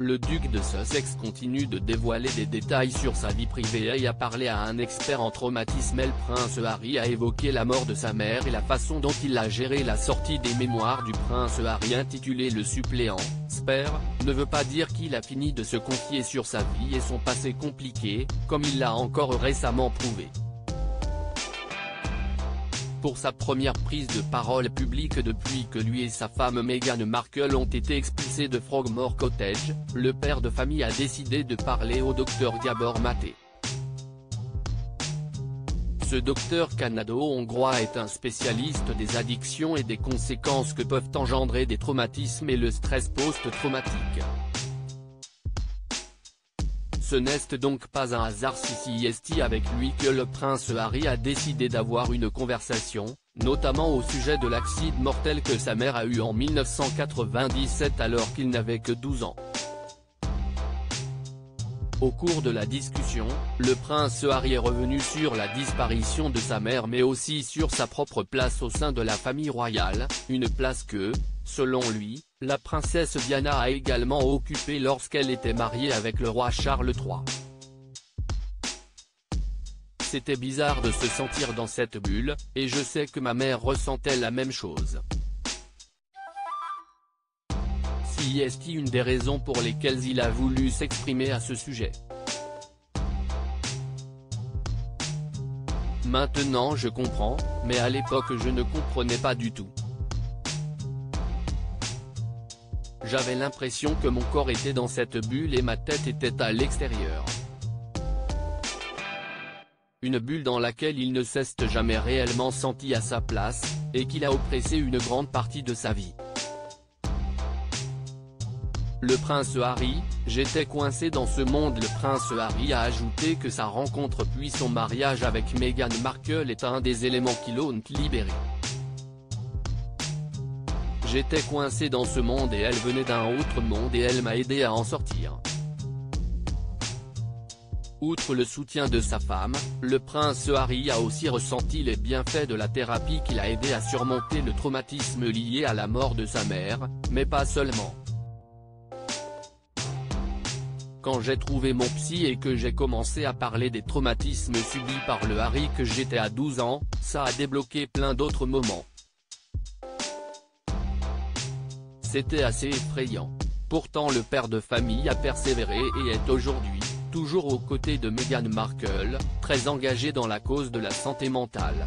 le duc de Sussex continue de dévoiler des détails sur sa vie privée et a parlé à un expert en traumatisme. Le prince Harry a évoqué la mort de sa mère et la façon dont il a géré la sortie des mémoires du prince Harry intitulé Le suppléant. Spare ne veut pas dire qu'il a fini de se confier sur sa vie et son passé compliqué, comme il l'a encore récemment prouvé. Pour sa première prise de parole publique depuis que lui et sa femme Meghan Markle ont été expulsés de Frogmore Cottage, le père de famille a décidé de parler au docteur Gabor Maté. Ce docteur canado-hongrois est un spécialiste des addictions et des conséquences que peuvent engendrer des traumatismes et le stress post-traumatique. Ce n'est donc pas un hasard si c'est avec lui que le prince Harry a décidé d'avoir une conversation, notamment au sujet de l'accident mortel que sa mère a eu en 1997 alors qu'il n'avait que 12 ans. Au cours de la discussion, le prince Harry est revenu sur la disparition de sa mère mais aussi sur sa propre place au sein de la famille royale, une place que, selon lui, la princesse Diana a également occupée lorsqu'elle était mariée avec le roi Charles III. C'était bizarre de se sentir dans cette bulle, et je sais que ma mère ressentait la même chose. C'est une des raisons pour lesquelles il a voulu s'exprimer à ce sujet. Maintenant je comprends, mais à l'époque je ne comprenais pas du tout. J'avais l'impression que mon corps était dans cette bulle et ma tête était à l'extérieur. Une bulle dans laquelle il ne s'est jamais réellement senti à sa place, et qu'il a oppressé une grande partie de sa vie. Le prince Harry, j'étais coincé dans ce monde. Le prince Harry a ajouté que sa rencontre puis son mariage avec Meghan Markle est un des éléments qui l'ont libéré. J'étais coincé dans ce monde et elle venait d'un autre monde et elle m'a aidé à en sortir. Outre le soutien de sa femme, le prince Harry a aussi ressenti les bienfaits de la thérapie qui l'a aidé à surmonter le traumatisme lié à la mort de sa mère, mais pas seulement. Quand j'ai trouvé mon psy et que j'ai commencé à parler des traumatismes subis par le Harry que j'étais à 12 ans, ça a débloqué plein d'autres moments. C'était assez effrayant. Pourtant le père de famille a persévéré et est aujourd'hui, toujours aux côtés de Meghan Markle, très engagé dans la cause de la santé mentale.